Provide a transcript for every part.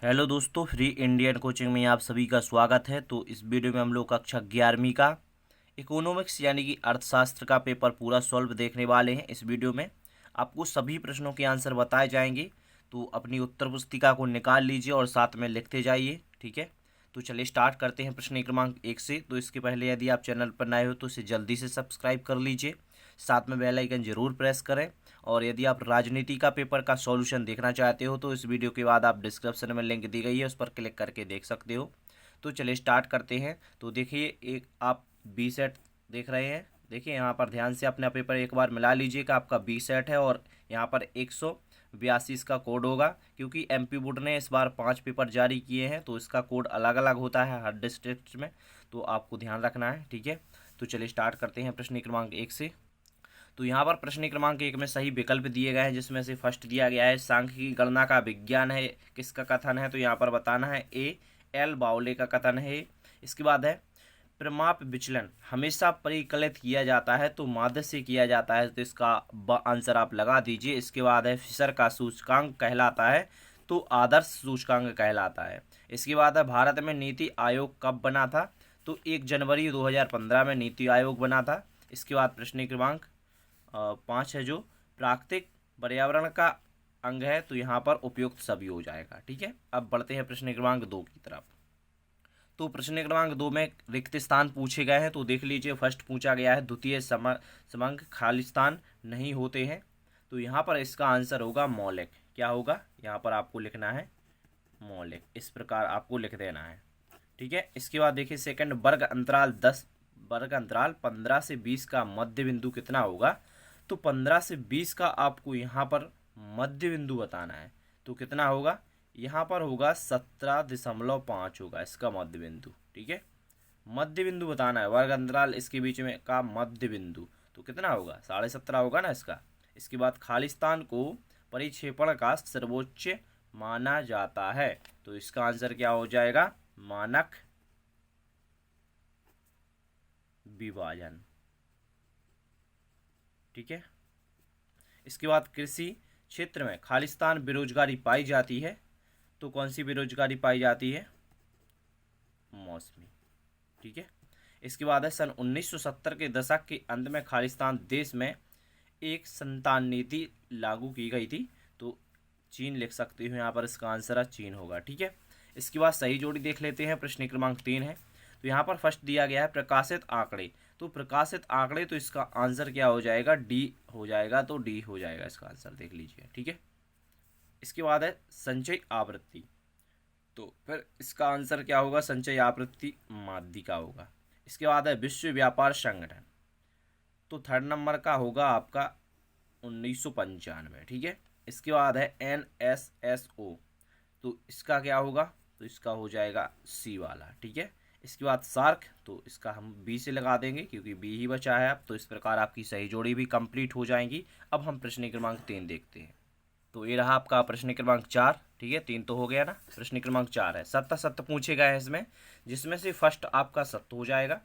Hello दोस्तों, free Indian coaching में आप सभी का स्वागत है। तो इस वीडियो में हम लोग कक्षा 11वीं का इकोनॉमिक्स यानी कि अर्थशास्त्र का पेपर पूरा सॉल्व देखने वाले हैं। इस वीडियो में आपको सभी प्रश्नों के आंसर बताए जाएंगे। तो अपनी उत्तर पुस्तिका को निकाल लीजिए और साथ में लिखते जाइए, ठीक है। तो चलिए स्टार्ट करते हैं प्रश्न क्रमांक 1 से। तो इसके पहले यदि आप चैनल पर नए हो तो इसे जल्दी से सब्सक्राइब कर लीजिए, साथ में बेल आइकन जरूर प्रेस करें। और यदि आप राजनीति का पेपर का सॉल्यूशन देखना चाहते हो तो इस वीडियो के बाद आप डिस्क्रिप्शन में लिंक दी गई है, उस पर क्लिक करके देख सकते हो। तो चलिए स्टार्ट करते हैं। तो देखिए, एक आप बी सेट देख रहे हैं। देखिए यहाँ पर ध्यान से अपना पेपर एक बार मिला लीजिएगा। आपका बी सेट है और यहाँ पर 182 इसका कोड होगा, क्योंकि एमपी बोर्ड ने इस बार 5 पेपर जारी किए हैं तो इसका कोड अलग अलग होता है हर डिस्ट्रिक्ट में, तो आपको ध्यान रखना है, ठीक है। तो चलिए स्टार्ट करते हैं प्रश्न क्रमांक 1 से। तो यहाँ पर प्रश्न क्रमांक 1 में सही विकल्प दिए गए हैं, जिसमें से फर्स्ट दिया गया है सांख्यिकी गणना का विज्ञान है, किसका कथन है। तो यहाँ पर बताना है ए एल बाउले का कथन है। इसके बाद है प्रमाप विचलन हमेशा परिकलित किया जाता है तो माध्य से किया जाता है, तो इसका आंसर आप लगा दीजिए। इसके बाद है फिशर का सूचकांक कहलाता है तो आदर्श सूचकांक कहलाता है। इसके बाद है भारत में नीति आयोग कब बना था। तो 1 जनवरी 2015 में नीति आयोग बना था। इसके बाद प्रश्न क्रमांक 5 है जो प्राकृतिक पर्यावरण का अंग है, तो यहाँ पर उपयुक्त सभी हो जाएगा, ठीक है। अब बढ़ते हैं प्रश्न क्रमांक 2 की तरफ। तो प्रश्न क्रमांक 2 में रिक्त स्थान पूछे गए हैं, तो देख लीजिए। फर्स्ट पूछा गया है द्वितीय समंक खाली स्थान नहीं होते हैं, तो यहाँ पर इसका आंसर होगा मौलिक। क्या होगा, यहाँ पर आपको लिखना है मौलिक, इस प्रकार आपको लिख देना है, ठीक है। इसके बाद देखिए सेकंड, वर्ग अंतराल 15 से 20 का मध्य बिंदु कितना होगा। तो 15 से 20 का आपको यहाँ पर मध्य बिंदु बताना है, तो कितना होगा, यहाँ पर होगा 17.5 होगा इसका मध्य बिंदु, ठीक है। मध्य बिंदु बताना है, वर्ग अंतराल इसके बीच में का मध्य बिंदु, तो कितना होगा 17.5 होगा ना इसका। इसके बाद खालिस्तान को परिक्षेपण का सर्वोच्च माना जाता है, तो इसका आंसर क्या हो जाएगा, मानक विभाजन, ठीक है। इसके बाद कृषि क्षेत्र में खालिस्तान बेरोजगारी पाई जाती है, तो कौन सी बेरोजगारी पाई जाती है, मौसमी, ठीक है। इसके बाद है सन 1970 के दशक के अंत में खालिस्तान देश में एक संतान नीति लागू की गई थी, तो चीन लिख सकते हो यहाँ पर, इसका आंसर चीन होगा, ठीक है। इसके बाद सही जोड़ी देख लेते हैं। प्रश्न क्रमांक 3 है, तो यहाँ पर फर्स्ट दिया गया है प्रकाशित आंकड़े, तो प्रकाशित आंकड़े, तो इसका आंसर क्या हो जाएगा, डी हो जाएगा, तो डी हो जाएगा इसका आंसर, देख लीजिए, ठीक है। इसके बाद है संचय आवृत्ति, तो फिर इसका आंसर क्या होगा, संचय आवृत्ति माध्यिका होगा। इसके बाद है विश्व व्यापार संगठन, तो थर्ड नंबर का होगा आपका 1995, ठीक है। इसके बाद है NSSO, तो इसका क्या होगा, तो इसका हो जाएगा सी वाला, ठीक है। इसके बाद सार्क, तो इसका हम बी से लगा देंगे क्योंकि बी ही बचा है अब। तो इस प्रकार आपकी सही जोड़ी भी कंप्लीट हो जाएंगी। अब हम प्रश्न क्रमांक 3 देखते हैं। तो ये रहा आपका प्रश्न क्रमांक 4, ठीक है। 3 तो हो गया ना। प्रश्न क्रमांक 4 है, सत्य पूछे गए हैं इसमें, जिसमें से फर्स्ट आपका सत्य हो जाएगा।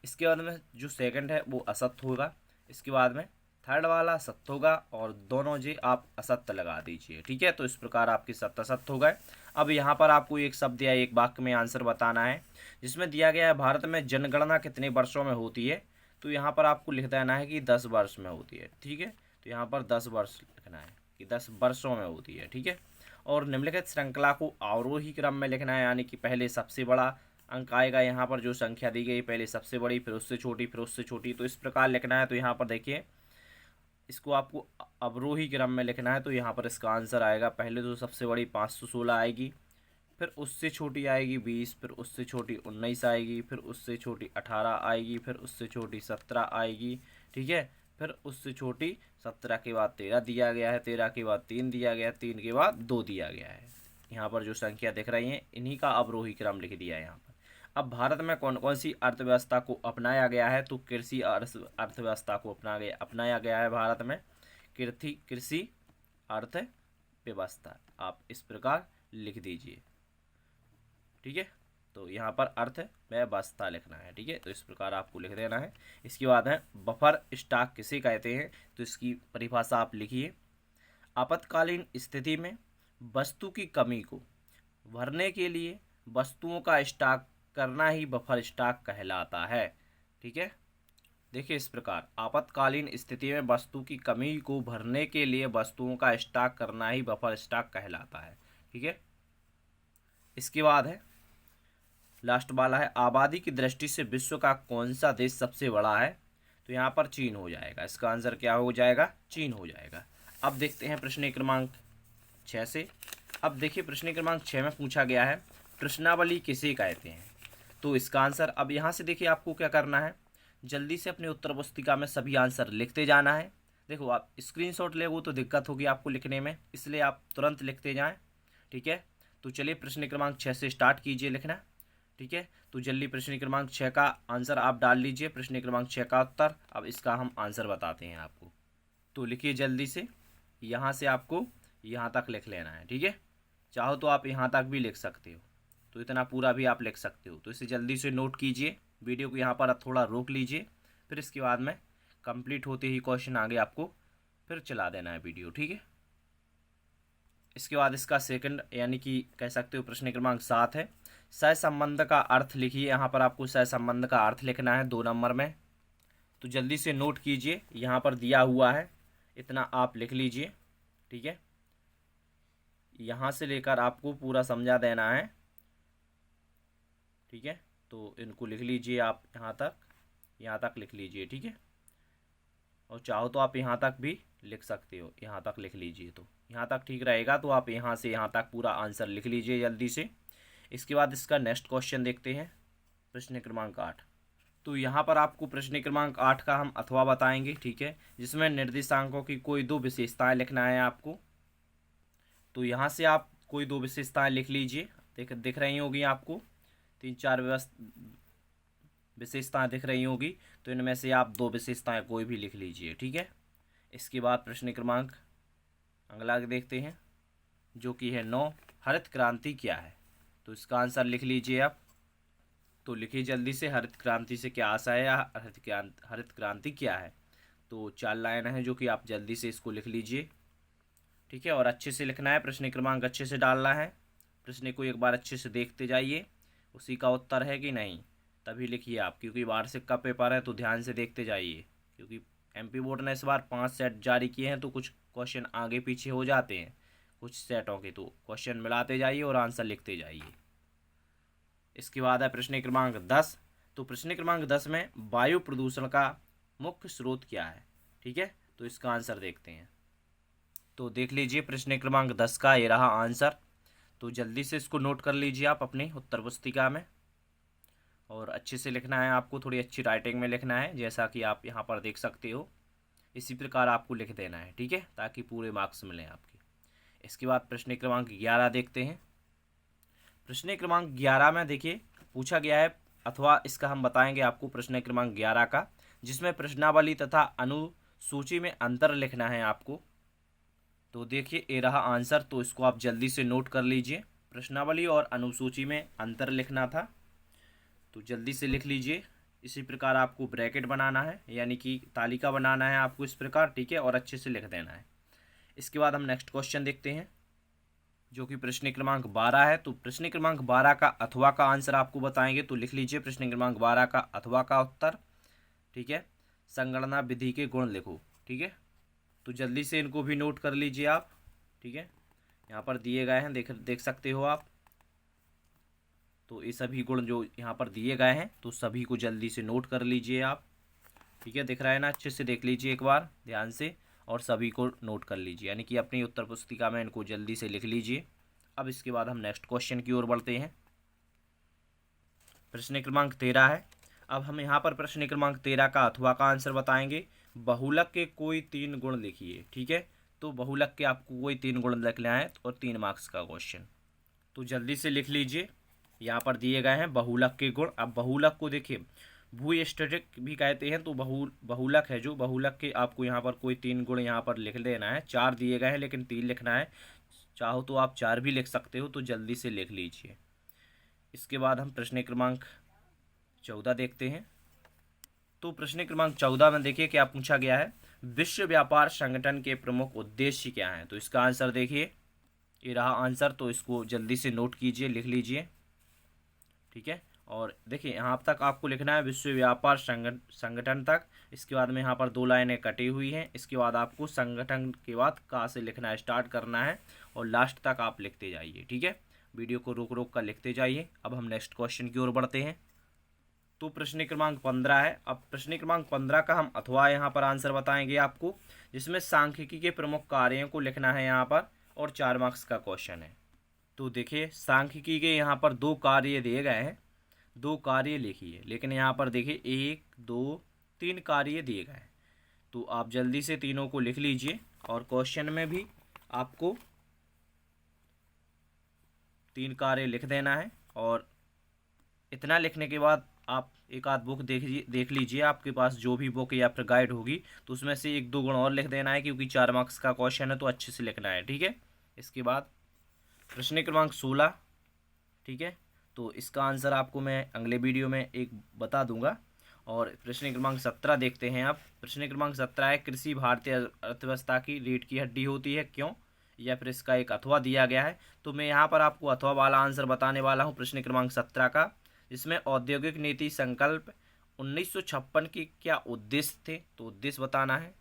इसके बाद में जो सेकंड है वो असत्य होगा। इसके बाद में थर्ड वाला सत्य होगा, और दोनों जी आप असत्य लगा दीजिए, ठीक है। तो इस प्रकार आपके सत्य असत्य हो गए। अब यहाँ पर आपको एक शब्द या एक वाक्य में आंसर बताना है, जिसमें दिया गया है भारत में जनगणना कितने वर्षों में होती है। तो यहाँ पर आपको लिख देना है कि 10 वर्ष में होती है, ठीक है। तो यहाँ पर 10 वर्ष लिखना है कि 10 वर्षों में होती है, ठीक है। और निम्नलिखित श्रृंखला को अवरोही क्रम में लिखना है, यानी कि पहले सबसे बड़ा अंक आएगा, यहाँ पर जो संख्या दी गई पहले सबसे बड़ी, फिर उससे छोटी, फिर उससे छोटी, तो इस प्रकार लिखना है। तो यहाँ पर देखिए, इसको आपको अवरोही क्रम में लिखना है, तो यहाँ पर इसका आंसर आएगा, पहले तो सबसे बड़ी 516 आएगी, फिर उससे छोटी आएगी 20, फिर उससे छोटी 19 आएगी, फिर उससे छोटी 18 आएगी, फिर उससे छोटी 17 आएगी, ठीक है। फिर उससे छोटी 17 के बाद 13 दिया गया है, 13 के बाद 3 दिया गया है, 3 के बाद 2 दिया गया है। यहाँ पर जो संख्या दिख रही है इन्हीं का अवरोही क्रम लिख दिया है यहाँ पर। अब भारत में कौन कौन सी अर्थव्यवस्था को अपनाया गया है। तो कृषि अर्थव्यवस्था को अपनाया गया है भारत में, कृषि अर्थव्यवस्था, आप इस प्रकार लिख दीजिए, ठीक है। तो यहाँ पर अर्थ व्यवस्था लिखना है, ठीक है। तो इस प्रकार आपको लिख देना है। इसके बाद है बफर स्टॉक किसे कहते हैं, तो इसकी परिभाषा आप लिखिए, आपातकालीन स्थिति में वस्तु की कमी को भरने के लिए वस्तुओं का स्टॉक करना ही बफर स्टॉक कहलाता है। ठीक है, देखिए इस प्रकार आपातकालीन स्थिति में वस्तु की कमी को भरने के लिए वस्तुओं का स्टॉक करना ही बफर स्टॉक कहलाता है। ठीक है, इसके बाद है लास्ट वाला है, आबादी की दृष्टि से विश्व का कौन सा देश सबसे बड़ा है? तो यहाँ पर चीन हो जाएगा। इसका आंसर क्या हो जाएगा? चीन हो जाएगा। अब देखते हैं प्रश्न क्रमांक 6 से। अब देखिए प्रश्न क्रमांक 6 में पूछा गया है प्रश्नावली किसे कहते हैं? तो इसका आंसर अब यहाँ से देखिए आपको क्या करना है, जल्दी से अपनी उत्तर पुस्तिका में सभी आंसर लिखते जाना है। देखो आप स्क्रीनशॉट ले वो तो दिक्कत होगी आपको लिखने में, इसलिए आप तुरंत लिखते जाएं। ठीक है, तो चलिए प्रश्न क्रमांक 6 से स्टार्ट कीजिए लिखना। ठीक है, तो जल्दी प्रश्न क्रमांक 6 का आंसर आप डाल लीजिए, प्रश्न क्रमांक 6 का उत्तर। अब इसका हम आंसर बताते हैं आपको, तो लिखिए जल्दी से। यहाँ से आपको यहाँ तक लिख लेना है। ठीक है, चाहो तो आप यहाँ तक भी लिख सकते हो, तो इतना पूरा भी आप लिख सकते हो। तो इसे जल्दी से नोट कीजिए, वीडियो को यहाँ पर थोड़ा रोक लीजिए, फिर इसके बाद में कंप्लीट होते ही क्वेश्चन आगे आपको फिर चला देना है वीडियो। ठीक है, इसके बाद इसका सेकंड यानी कि कह सकते हो प्रश्न क्रमांक 7 है, सहसंबंध का अर्थ लिखिए। यहाँ पर आपको सहसंबंध का अर्थ लिखना है 2 नंबर में, तो जल्दी से नोट कीजिए, यहाँ पर दिया हुआ है, इतना आप लिख लीजिए। ठीक है, यहाँ से लेकर आपको पूरा समझा देना है। ठीक है, तो इनको लिख लीजिए आप, यहाँ तक लिख लीजिए। ठीक है, और चाहो तो आप यहाँ तक भी लिख सकते हो, यहाँ तक लिख लीजिए, तो यहाँ तक ठीक रहेगा। तो आप यहाँ से यहाँ तक पूरा आंसर लिख लीजिए जल्दी से। इसके बाद इसका नेक्स्ट क्वेश्चन देखते हैं, प्रश्न क्रमांक 8। तो यहाँ पर आपको प्रश्न क्रमांक 8 का हम अथवा बताएंगे। ठीक है, जिसमें निर्देशांकों की कोई 2 विशेषताएं लिखना है आपको। तो यहाँ से आप कोई 2 विशेषताएं लिख लीजिए, दिख रही होगी आपको, 3-4 विशेषताएं दिख रही होगी, तो इनमें से आप 2 विशेषताएं कोई भी लिख लीजिए। ठीक है, इसके बाद प्रश्न क्रमांक अगला देखते हैं, जो कि है 9, हरित क्रांति क्या है? तो इसका आंसर लिख लीजिए आप, तो लिखिए जल्दी से, हरित क्रांति से क्या आशा है या हरित क्रांति क्या है? तो 4 लाइन है जो कि आप जल्दी से इसको लिख लीजिए। ठीक है, और अच्छे से लिखना है, प्रश्न क्रमांक अच्छे से डालना है, प्रश्न को एक बार अच्छे से देखते जाइए, उसी का उत्तर है कि नहीं तभी लिखिए आप, क्योंकि वार्षिक का पेपर है तो ध्यान से देखते जाइए, क्योंकि एमपी बोर्ड ने इस बार 5 सेट जारी किए हैं, तो कुछ क्वेश्चन आगे पीछे हो जाते हैं कुछ सेटों के, तो क्वेश्चन मिलाते जाइए और आंसर लिखते जाइए। इसके बाद है प्रश्न क्रमांक 10। तो प्रश्न क्रमांक 10 में वायु प्रदूषण का मुख्य स्रोत क्या है? ठीक है, तो इसका आंसर देखते हैं। तो देख लीजिए प्रश्न क्रमांक 10 का ये रहा आंसर, तो जल्दी से इसको नोट कर लीजिए आप अपनी उत्तर पुस्तिका में, और अच्छे से लिखना है आपको, थोड़ी अच्छी राइटिंग में लिखना है, जैसा कि आप यहाँ पर देख सकते हो, इसी प्रकार आपको लिख देना है। ठीक है, ताकि पूरे मार्क्स मिलें आपके। इसके बाद प्रश्न क्रमांक 11 देखते हैं। प्रश्न क्रमांक 11 में देखिए पूछा गया है, अथवा इसका हम बताएंगे आपको प्रश्न क्रमांक 11 का, जिसमें प्रश्नावली तथा अनुसूची में अंतर लिखना है आपको। तो देखिए ये रहा आंसर, तो इसको आप जल्दी से नोट कर लीजिए, प्रश्नावली और अनुसूची में अंतर लिखना था, तो जल्दी से लिख लीजिए। इसी प्रकार आपको ब्रैकेट बनाना है, यानी कि तालिका बनाना है आपको इस प्रकार। ठीक है, और अच्छे से लिख देना है। इसके बाद हम नेक्स्ट क्वेश्चन देखते हैं, जो कि प्रश्न क्रमांक 12 है। तो प्रश्न क्रमांक 12 का अथवा का आंसर आपको बताएंगे, तो लिख लीजिए प्रश्न क्रमांक 12 का अथवा का उत्तर। ठीक है, संगणना विधि के गुण लिखो। ठीक है, तो जल्दी से इनको भी नोट कर लीजिए आप। ठीक है, यहाँ पर दिए गए हैं, देख सकते हो आप, तो ये सभी गुण जो यहाँ पर दिए गए हैं, तो सभी को जल्दी से नोट कर लीजिए आप। ठीक है, दिख रहा है ना, अच्छे से देख लीजिए एक बार ध्यान से, और सभी को नोट कर लीजिए, यानी कि अपनी उत्तर पुस्तिका में इनको जल्दी से लिख लीजिए। अब इसके बाद हम नेक्स्ट क्वेश्चन की ओर बढ़ते हैं, प्रश्न क्रमांक 13 है। अब हम यहाँ पर प्रश्न क्रमांक 13 का अथवा का आंसर बताएंगे, बहुलक के कोई 3 गुण लिखिए। ठीक है, तो बहुलक के आपको कोई 3 गुण लिखना है, और 3 मार्क्स का क्वेश्चन, तो जल्दी से लिख लीजिए। यहाँ पर दिए गए हैं बहुलक के गुण। अब बहुलक को देखिए भूस्टैटिक भी कहते हैं, तो बहुलक है जो, बहुलक के आपको यहाँ पर कोई 3 गुण यहाँ पर लिख देना है। 4 दिए गए हैं लेकिन 3 लिखना है, चाहो तो आप 4 भी लिख सकते हो, तो जल्दी से लिख लीजिए। इसके बाद हम प्रश्न क्रमांक 14 देखते हैं। तो प्रश्न क्रमांक 14 में देखिए क्या पूछा गया है, विश्व व्यापार संगठन के प्रमुख उद्देश्य क्या हैं? तो इसका आंसर देखिए, ये रहा आंसर, तो इसको जल्दी से नोट कीजिए, लिख लीजिए। ठीक है, और देखिए यहाँ तक आपको लिखना है विश्व व्यापार संगठन तक। इसके बाद में यहाँ पर 2 लाइनें कटी हुई हैं। इसके बाद आपको संगठन के बाद का से लिखना स्टार्ट करना है और लास्ट तक आप लिखते जाइए। ठीक है, वीडियो को रोक रोक कर लिखते जाइए। अब हम नेक्स्ट क्वेश्चन की ओर बढ़ते हैं। तो प्रश्न क्रमांक 15 है। अब प्रश्न क्रमांक 15 का हम अथवा यहाँ पर आंसर बताएंगे आपको, जिसमें सांख्यिकी के प्रमुख कार्यों को लिखना है यहाँ पर, और 4 मार्क्स का क्वेश्चन है। तो देखिए सांख्यिकी के यहाँ पर 2 कार्य दिए गए हैं, 2 कार्य लिखिए, लेकिन यहाँ पर देखिए 1 2 3 कार्य दिए गए हैं। तो आप जल्दी से तीनों को लिख लीजिए, और क्वेश्चन में भी आपको 3 कार्य लिख देना है। और इतना लिखने के बाद आप एक आध बुक देख लीजिए, आपके पास जो भी बुक या फिर गाइड होगी, तो उसमें से 1-2 गुण और लिख देना है, क्योंकि 4 मार्क्स का क्वेश्चन है तो अच्छे से लिखना है। ठीक है, इसके बाद प्रश्न क्रमांक 16। ठीक है, तो इसका आंसर आपको मैं अगले वीडियो में एक बता दूंगा। और प्रश्न क्रमांक 17 देखते हैं आप। प्रश्न क्रमांक 17 है, कृषि भारतीय अर्थव्यवस्था की रीढ़ की हड्डी होती है, क्यों? या फिर इसका एक अथवा दिया गया है। तो मैं यहाँ पर आपको अथवा वाला आंसर बताने वाला हूँ प्रश्न क्रमांक 17 का, जिसमें औद्योगिक नीति संकल्प 1956 की क्या उद्देश्य थे, तो उद्देश्य बताना है।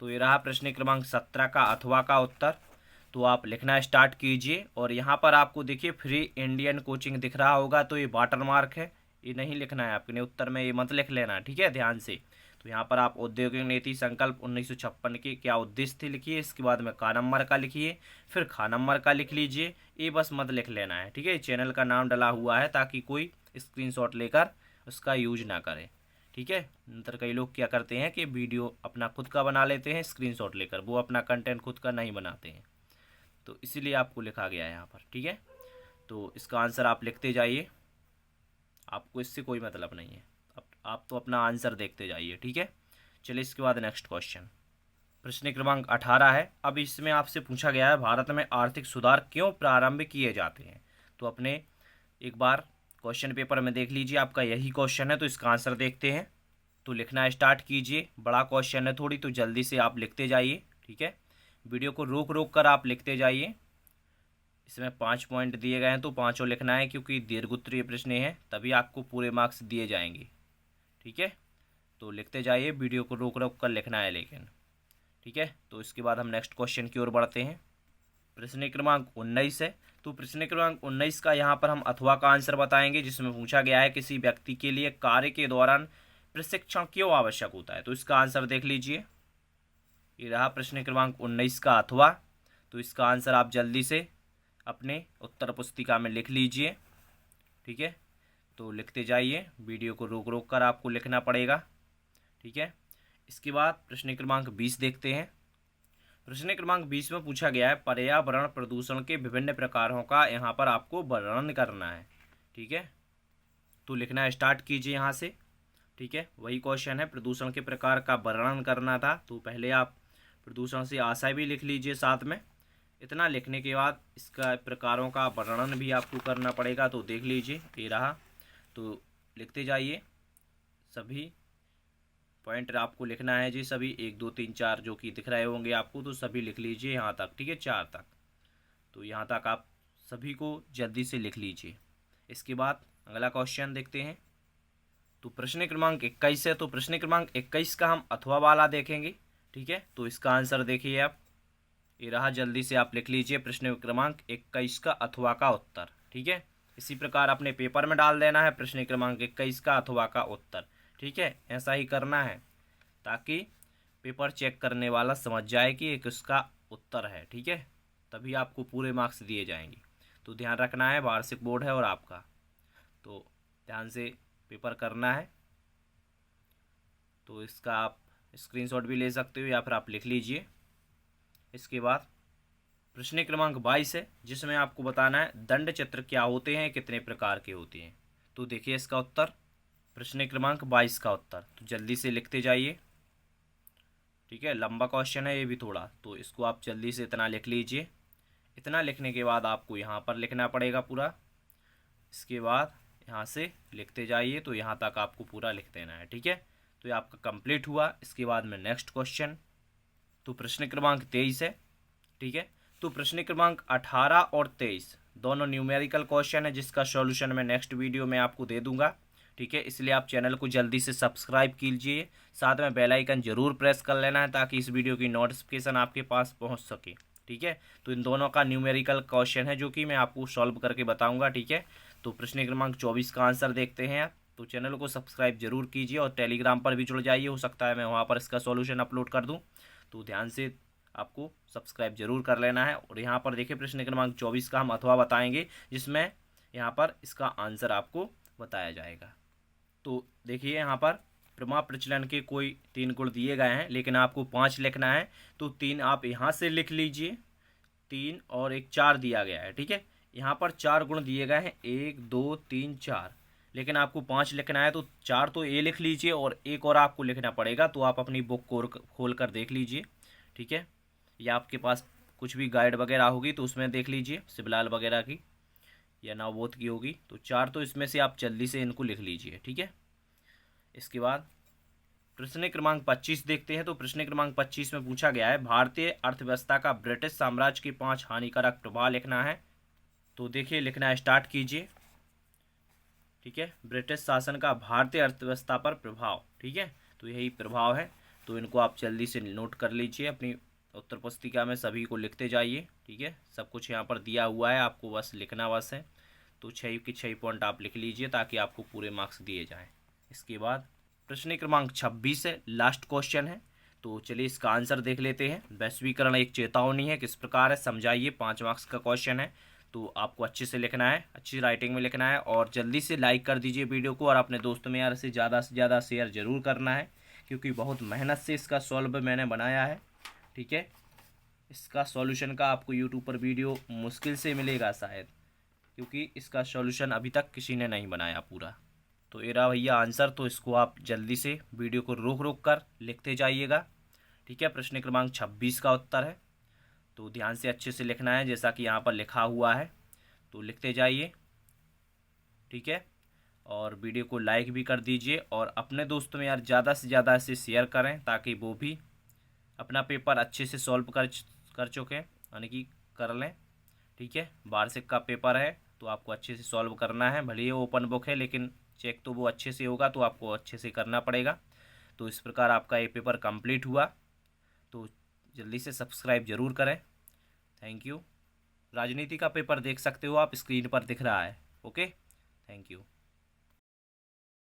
तो ये रहा प्रश्न क्रमांक 17 का अथवा का उत्तर। तो आप लिखना स्टार्ट कीजिए, और यहाँ पर आपको देखिए फ्री इंडियन कोचिंग दिख रहा होगा, तो ये वाटर मार्क है, ये नहीं लिखना है आपने उत्तर में, ये मत लिख लेना। ठीक है, ध्यान से। तो यहाँ पर आप औद्योगिक नीति संकल्प 1956 के क्या उद्देश्य थे लिखिए, इसके बाद में का नंबर का लिखिए, फिर खा नंबर का लिख लीजिए, ये बस मत लिख लेना है। ठीक है, चैनल का नाम डला हुआ है ताकि कोई स्क्रीनशॉट लेकर उसका यूज ना करे। ठीक है, नंतर कई लोग क्या करते हैं कि वीडियो अपना खुद का बना लेते हैं स्क्रीनशॉट लेकर, वो अपना कंटेंट खुद का नहीं बनाते हैं, तो इसीलिए आपको लिखा गया है यहाँ पर। ठीक है, तो इसका आंसर आप लिखते जाइए, आपको इससे कोई मतलब नहीं है। अब आप तो अपना आंसर देखते जाइए। ठीक है, चलिए इसके बाद नेक्स्ट क्वेश्चन प्रश्न क्रमांक 18 है। अब इसमें आपसे पूछा गया है भारत में आर्थिक सुधार क्यों प्रारंभ किए जाते हैं। तो अपने एक बार क्वेश्चन पेपर में देख लीजिए, आपका यही क्वेश्चन है, तो इसका आंसर देखते हैं। तो लिखना स्टार्ट कीजिए, बड़ा क्वेश्चन है थोड़ी, तो जल्दी से आप लिखते जाइए। ठीक है, वीडियो को रोक रोक कर आप लिखते जाइए। इसमें 5 पॉइंट दिए गए हैं, तो पाँचों लिखना है, क्योंकि दीर्घोत्तरीय प्रश्न है, तभी आपको पूरे मार्क्स दिए जाएंगे। ठीक है, तो लिखते जाइए, वीडियो को रोक रोक कर लिखना है लेकिन। ठीक है, तो इसके बाद हम नेक्स्ट क्वेश्चन की ओर बढ़ते हैं। प्रश्न क्रमांक 19 है। तो प्रश्न क्रमांक 19 का यहाँ पर हम अथवा का आंसर बताएंगे, जिसमें पूछा गया है किसी व्यक्ति के लिए कार्य के दौरान प्रशिक्षण क्यों आवश्यक होता है। तो इसका आंसर देख लीजिए, ये रहा प्रश्न क्रमांक 19 का अथवा। तो इसका आंसर आप जल्दी से अपने उत्तर पुस्तिका में लिख लीजिए। ठीक है, तो लिखते जाइए, वीडियो को रोक रोक कर आपको लिखना पड़ेगा। ठीक है, इसके बाद प्रश्न क्रमांक 20 देखते हैं। प्रश्न क्रमांक 20 में पूछा गया है पर्यावरण प्रदूषण के विभिन्न प्रकारों का यहाँ पर आपको वर्णन करना है। ठीक है, तो लिखना स्टार्ट कीजिए यहाँ से। ठीक है, वही क्वेश्चन है, प्रदूषण के प्रकार का वर्णन करना था, तो पहले आप प्रदूषण से आशय भी लिख लीजिए साथ में। इतना लिखने के बाद इसका प्रकारों का वर्णन भी आपको करना पड़ेगा, तो देख लीजिए, ये रहा। तो लिखते जाइए, सभी पॉइंट आपको लिखना है जी, सभी 1 2 3 4 जो कि दिख रहे होंगे आपको, तो सभी लिख लीजिए यहाँ तक। ठीक है, 4 तक, तो यहाँ तक आप सभी को जल्दी से लिख लीजिए। इसके बाद अगला क्वेश्चन देखते हैं। तो प्रश्न क्रमांक 21 है। तो प्रश्न क्रमांक 21 का हम अथवा वाला देखेंगे। ठीक है, तो इसका आंसर देखिए आप, ये रहा, जल्दी से आप लिख लीजिए प्रश्न क्रमांक 21 का अथवा का उत्तर। ठीक है, इसी प्रकार अपने पेपर में डाल देना है प्रश्न क्रमांक 21 का अथवा का उत्तर। ठीक है, ऐसा ही करना है ताकि पेपर चेक करने वाला समझ जाए कि ये किसका उत्तर है। ठीक है, तभी आपको पूरे मार्क्स दिए जाएंगे। तो ध्यान रखना है, वार्षिक बोर्ड है और आपका, तो ध्यान से पेपर करना है। तो इसका आप स्क्रीनशॉट भी ले सकते हो या फिर आप लिख लीजिए। इसके बाद प्रश्न क्रमांक 22 है, जिसमें आपको बताना है दंड चित्र क्या होते हैं, कितने प्रकार के होते हैं। तो देखिए इसका उत्तर, प्रश्न क्रमांक 22 का उत्तर, तो जल्दी से लिखते जाइए। ठीक है, लंबा क्वेश्चन है ये भी थोड़ा, तो इसको आप जल्दी से इतना लिख लीजिए। इतना लिखने के बाद आपको यहाँ पर लिखना पड़ेगा पूरा। इसके बाद यहाँ से लिखते जाइए, तो यहाँ तक आपको पूरा लिख देना है। ठीक है, तो ये आपका कंप्लीट हुआ। इसके बाद में नेक्स्ट क्वेश्चन, तो प्रश्न क्रमांक 23 है। ठीक है, तो प्रश्न क्रमांक 18 और 23 दोनों न्यूमेरिकल क्वेश्चन है, जिसका सॉल्यूशन मैं नेक्स्ट वीडियो में आपको दे दूंगा। ठीक है, इसलिए आप चैनल को जल्दी से सब्सक्राइब कीजिए, साथ में बेल आइकन जरूर प्रेस कर लेना है ताकि इस वीडियो की नोटिफिकेशन आपके पास पहुंच सके। ठीक है, तो इन दोनों का न्यूमेरिकल क्वेश्चन है जो कि मैं आपको सॉल्व करके बताऊंगा। ठीक है, तो प्रश्न क्रमांक 24 का आंसर देखते हैं। तो चैनल को सब्सक्राइब जरूर कीजिए और टेलीग्राम पर भी जुड़ जाइए, हो सकता है मैं वहाँ पर इसका सॉल्यूशन अपलोड कर दूँ, तो ध्यान से आपको सब्सक्राइब जरूर कर लेना है। और यहाँ पर देखिए प्रश्न क्रमांक 24 का हम अथवा बताएंगे, जिसमें यहाँ पर इसका आंसर आपको बताया जाएगा। तो देखिए यहाँ पर प्रमाण प्रचलन के कोई 3 गुण दिए गए हैं, लेकिन आपको 5 लिखना है, तो 3 आप यहाँ से लिख लीजिए, 3 और एक 4 दिया गया है। ठीक है, यहाँ पर 4 गुण दिए गए हैं, 1 2 3 4, लेकिन आपको 5 लिखना है, तो 4 तो ए लिख लीजिए और एक और आपको लिखना पड़ेगा, तो आप अपनी बुक को खोल कर देख लीजिए। ठीक है, या आपके पास कुछ भी गाइड वगैरह होगी तो उसमें देख लीजिए, शिवलाल वगैरह की या नवबोध की होगी, तो 4 तो इसमें से आप जल्दी से इनको लिख लीजिए। ठीक है, इसके बाद प्रश्न क्रमांक 25 देखते हैं। तो प्रश्न क्रमांक 25 में पूछा गया है, भारतीय अर्थव्यवस्था का ब्रिटिश साम्राज्य के 5 हानिकारक प्रभाव लिखना है। तो देखिए लिखना स्टार्ट कीजिए। ठीक है, ब्रिटिश शासन का भारतीय अर्थव्यवस्था पर प्रभाव। ठीक है, तो यही प्रभाव है, तो इनको आप जल्दी से नोट कर लीजिए, अपनी उत्तर पुस्तिका में सभी को लिखते जाइए। ठीक है, सब कुछ यहाँ पर दिया हुआ है, आपको बस लिखना बस है। तो 6 के 6 पॉइंट आप लिख लीजिए ताकि आपको पूरे मार्क्स दिए जाएँ। इसके बाद प्रश्न क्रमांक 26 है, लास्ट क्वेश्चन है। तो चलिए इसका आंसर देख लेते हैं। वैश्वीकरण एक चेतावनी है, किस प्रकार है समझाइए। 5 मार्क्स का क्वेश्चन है, तो आपको अच्छे से लिखना है, अच्छी राइटिंग में लिखना है, और जल्दी से लाइक कर दीजिए वीडियो को, और अपने दोस्तों में यार से ज़्यादा शेयर जरूर करना है, क्योंकि बहुत मेहनत से इसका सॉल्व मैंने बनाया है। ठीक है, इसका सॉल्यूशन का आपको यूट्यूब पर वीडियो मुश्किल से मिलेगा शायद, क्योंकि इसका सॉल्यूशन अभी तक किसी ने नहीं बनाया पूरा। तो ये रहा भैया आंसर, तो इसको आप जल्दी से वीडियो को रोक रोक कर लिखते जाइएगा। ठीक है, प्रश्न क्रमांक 26 का उत्तर है, तो ध्यान से अच्छे से लिखना है जैसा कि यहाँ पर लिखा हुआ है, तो लिखते जाइए। ठीक है, और वीडियो को लाइक भी कर दीजिए, और अपने दोस्तों में यार ज़्यादा से ज़्यादा इसे शेयर करें ताकि वो भी अपना पेपर अच्छे से सॉल्व कर चुके, यानी कि कर लें। ठीक है, वार्षिक का पेपर है, तो आपको अच्छे से सॉल्व करना है, भले ही ओपन बुक है लेकिन चेक तो वो अच्छे से होगा, तो आपको अच्छे से करना पड़ेगा। तो इस प्रकार आपका ये पेपर कंप्लीट हुआ, तो जल्दी से सब्सक्राइब जरूर करें। Thank you. राजनीति का पेपर देख सकते हो आप, स्क्रीन पर दिख रहा है। Okay, thank you.